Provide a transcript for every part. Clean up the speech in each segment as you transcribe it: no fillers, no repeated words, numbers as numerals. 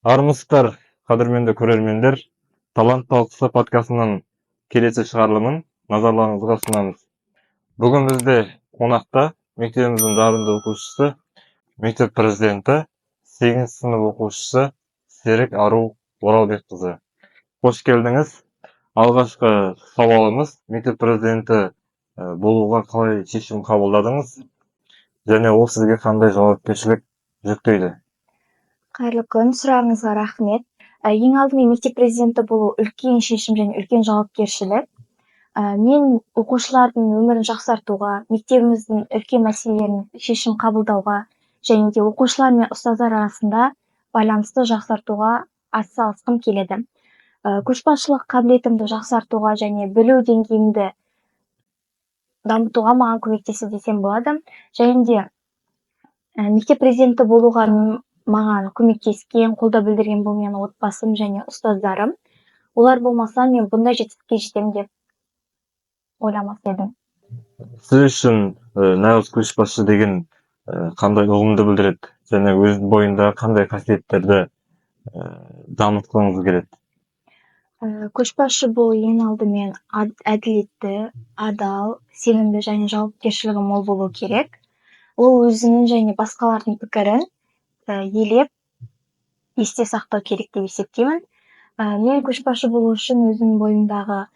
Армысыздар, қадірменді көрермендер. Талант талқысы подкастының келесі шығарылымын назарларыңызға ұсынамыз. Бүгін бізде қонақта мектебіміздің дарынды оқушысы, мектеп президенті, 8 сынып оқушысы Серік Ару Оралбекқызы. Қош келдіңіз. Алғашқы сауалымыз, мектеп президенті болуға қалай шешім қабылдадыңыз? Және ол сізге қандай жауапкершілік жүктейді? Қайырлы күн, сұрағыңызға рахмет. Ең алдымен мектеп президенті болу үлкен шешім және үлкен жауапкершілік. Мен оқушылардың өмірін жақсартуға, мектебіміздің үлкен мәселелерін шешім қабылдауға және де оқушылар мен ұстаздар арасында байланысты жақсартуға атсалысқым келеді. Көшбасшылық қабілетімді жақсартуға және білу деңгейімді дамытуға маған көмектесті десем болады. Және де мектеп президенті болуға маған көмектескен, қолдау білдірген бұл менің отбасым және ұстаздарым. Олар болмаса мен бұндай жетістікке жетемін деп ойламас едім. Сіз үшін нағыз көшбасшы деген қандай ұғымды білдіреді және өз бойында қандай қасиеттерді дамытқыңыз келеді? Көшбасшы болу ең алдымен әділетті, адал, сенімді және жауапкершілігі мол болу керек. Ол өзінің және басқалардың пікірін елеп есте сақтау керек деп есептеймін. Мен көшбасшы болу үшін өзім бойымдағы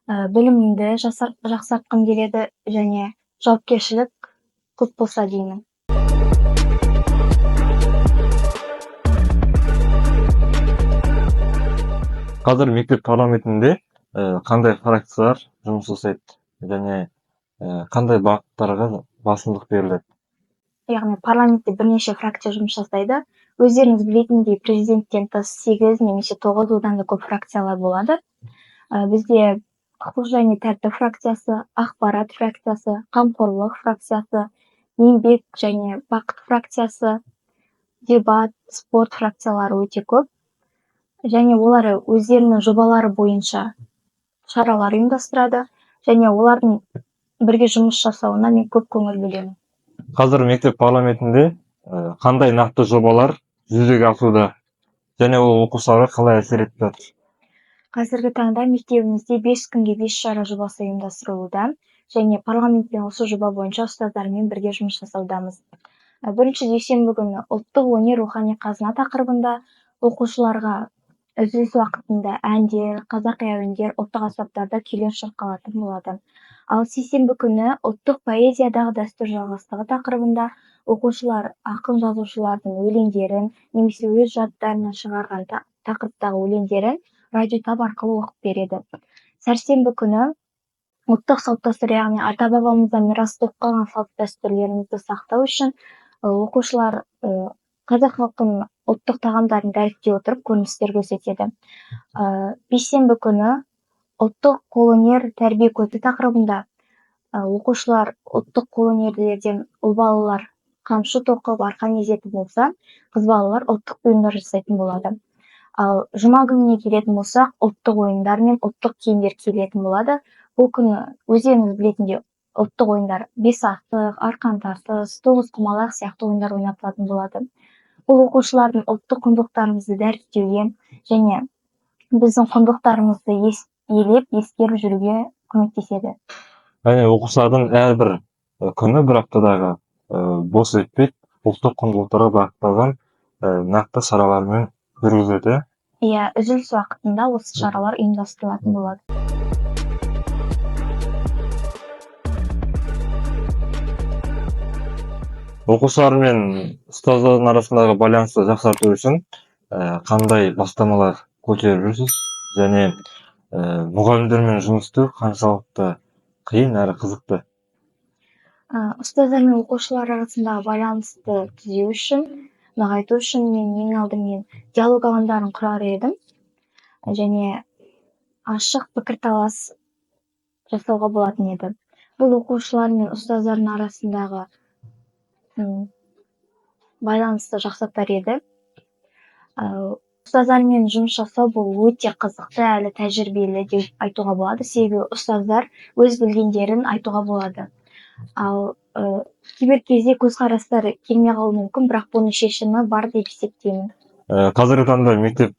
білімімді жақсартқым келеді және жауапкершілік көп болса деймін. Қазір мектеп парламентінде қандай фракциялар жұмыс жасайды және қандай бағыттарға басымдық беріледі? Яғни парламентте бірнеше фракция жұмыс жасайды. Өздеріңіз білетіндей, президенттен тыс 8 немесе 9 одан да көп фракциялар болады. Бізде құқық және тәртіп фракциясы, ақпарат фракциясы, қамқорлық фракциясы, еңбек және бақыт фракциясы, дебат, спорт фракциялары өте көп. Және олар өздерінің жобалары бойынша шаралар ұйымдастырады және олардың бірге жұмыс жасауына мен көп көңіл бөлемін. Қазір мектеп парламентінде қандай нақты жобалар жүзеге асуда және ол оқушыларға қалай әсер етіп жатыр? Қазіргі таңда мектебімізде 5 күнге 5 шара жобасы ұйымдастырылуда және парламентпен осы жоба бойынша ұстаздармен бірге жұмыс жасаудамыз. Бірінші дүйсенбі күні ұлттық өнер рухани қазына тақырыбында оқушыларға үзіліс уақытында әндер, қазақи әуендер, ұлттық аспаптарда күйлер шырқалатын болады. Ал сейсенбі күні ұлттық поэзиядағы дәстүр жалғастығы тақырыбында оқушылар ақын жазушылардың өлеңдерін немесе өз жаддарынан шығарған тақырыптағы өлеңдерін радиотап арқылы оқып береді. Сәрсенбі күні ұлттық салт-дәстүр, яғни ата-бабамыздан мирас болып қалған салт-дәстүрлерімізді сақтау үшін оқушылар қазақ халқының ұлттық тағамдарын дәріптей отырып көріністер көрсетеді. Бейсенбі күні ұлттық қолөнер тәрбие көті тақырыбында оқушылар ұлттық қолөнерлерден ұл балалар қамшы тоқып, арқан езетін болса, қыз балалар ұлттық бұйымдар жасайтын болады. Ал жұма күніне келетін болсақ, ұлттық ойындар мен ұлттық киімдер киілетін болады. Бұл күні өздеріңіз білетіндей ұлттық ойындар 5 ақтық, арқан тартыс, 9 құмалақ сияқты ойындар ойнатылатын болады. Бұл оқушылардың ұлттық құндылықтарымызды дәріптеуге және біздің құндылықтарымызды елеп, ескеріп жүруге көмектеседі. Яғни оқушылардың әрбір күні бір аптадағы бос өтпейді, ұлттық құндылықтарға бағытталған нақты шаралармен жүргізіледі. Иә, үзіліс уақытында осы шаралар ұйымдастырылатын болады. Оқушылар мен ұстаздардың арасындағы байланысты жақсарту үшін қандай бастамалар көтеріп жүрсіз және мұғалімдермен жұмыс істеу қаншалықты қиын әрі қызықты? Ұстаздар мен оқушылар арасындағы байланысты түзеу үшін, нығайту үшін мен ең алдымен диалог алаңдарын құрар едім және ашық пікірталас жасауға болатын еді. Бұл оқушылар мен ұстаздардың арасындағы байланысты жақсартар еді. Ұстаздармен жұмыс жасау бұл өте қызықты, әлі тәжірибелі деп айтуға болады. Себебі ұстаздар өз білгендерін айтуға болады. Ал кейбір кезде көзқарастар келмей қалуы мүмкін, бірақ бұның шешімі бар деп есептеймін. Қазіргі таңда мектеп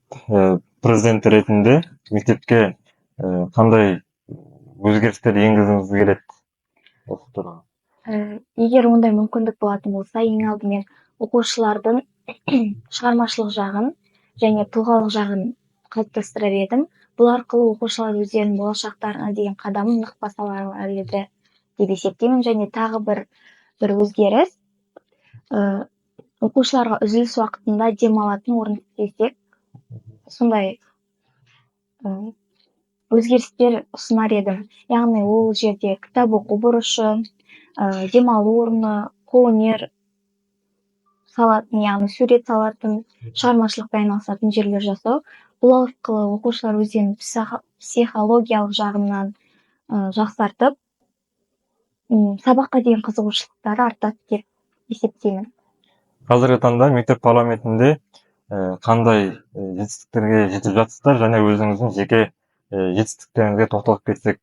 президенті ретінде мектепке қандай өзгерістер енгізгіңіз келеді осы туралы? Егер ондай мүмкіндік болатын болса, ең алдымен оқушылардың шығармашылық жағын және тұлғалық жағын қалыптастырар едім. Бұл арқылы оқушылар өздерінің болашақтарына деген қадамын нық баса алар еді деп есептеймін. Және тағы бір өзгеріс, оқушыларға үзіліс уақытында демалатын орын іздесек, сондай өзгерістер ұсынар едім. Яғни ол жерде кітап оқу бұрышы, демалу орны, қолөнер салатын, яғни сурет салатын, шығармашылықпен айналысатын жерлер жасау. Бұл арқылы оқушылар өздерінің психологиялық жағынан жақсартып, сабаққа деген қызығушылықтары артады деп есептеймін. Қазіргі таңда мектеп парламентінде қандай жетістіктерге жетіп жатсыздар және өзіңіздің жеке жетістіктеріңізге тоқталып кетсек,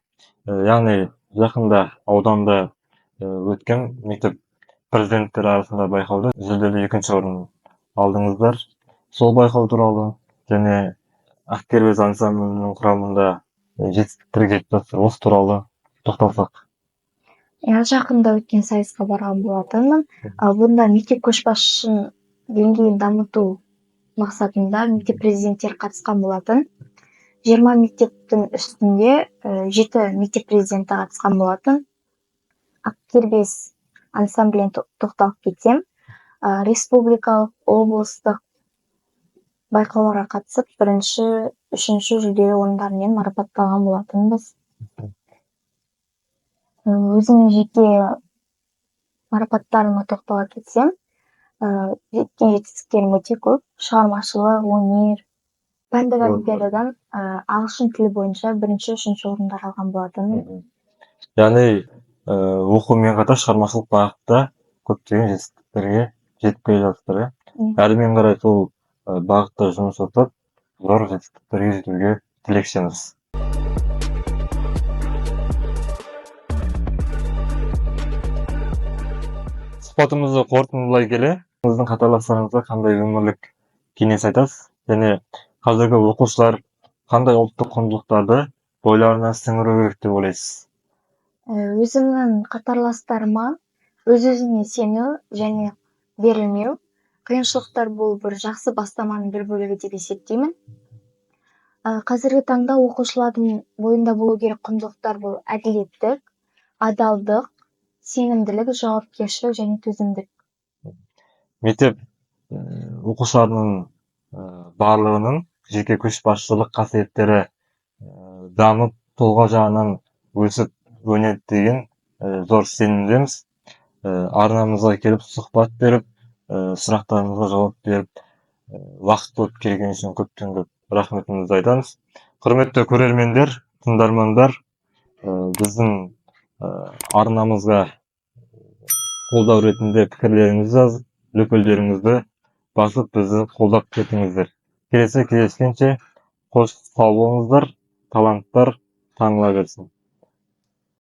яғни жақында ауданда өткен мектеп президенттері арасында байқауда жүлделі 2-ші орын алдыңыздар. Сол байқау туралы және Ақкербез ансамблінің құрамында жетістіктерге жетіп жатсыздар. Осы туралы тоқталсақ. Жақында өткен сайысқа барған болатынмын. Бұнда мектеп көшбасшының деңгейін дамыту мақсатында мектеп президенттері қатысқан болатын. 20 мектептің үстінде 7 мектеп президенті қатысқан болатын. Ақкербез ансамбліне тоқталып кетсем, республикалық, облыстық байқауларға қатысып, 1-ші, 3-ші жүлделі орындармен марапатталған болатынбыз. Өзімнің жеке марапаттарыма тоқтала кетсем, жеткен жетістіктерім өте көп. Шығармашылық, өнер, пәндік олимпиададан ағылшын тілі бойынша 1-ші, 3-ші орындар алған болатынмын. Яғни оқумен қатар шығармашылық бағытта көптеген жетістіктерге жетіп келе жатсыздар. Әрмен қарай сол бағытта жұмыс жасап, зор жетістіктерге жетуге тілекшіміз. Сұхбатымызды қорытындылай келе, сіздің қатарластарыңызға қандай өмірлік кеңес айтасыз? Және қазіргі оқушылар қандай ұлттық құндылықтарды бойларына сіңіру керек деп ойлайсыз? Өзімнің қатарластарыма өз-өзіне сену және берілмеу, қиыншылықтар бұл бір жақсы бастаманың бір бөлігі деп есептеймін. Қазіргі таңда оқушылардың бойында болу керек құндылықтар бұл әділеттік, адалдық, сенімділік, жауапкершілік және төзімділік. Мектеп оқушыларының барлығының жеке көшбасшылық қасиеттері дамып, тұлға жағынан өсіп өнеді деген зор сенімдеміз. Арнамызға келіп сұхбат беріп, сұрақтарымызға жауап беріп, уақыт бөліп келген үшін көптен көп рахметімізді айтамыз. Құрметті көрермендер, тыңдармандар, біздің арнамызға қолдау ретінде пікірлеріңізді жазып, löпелдеріңізді басып, бізді қолдап кетіңіздер. Келесі кездескенше қош сау болыңыздар, таланттар таныла берсін.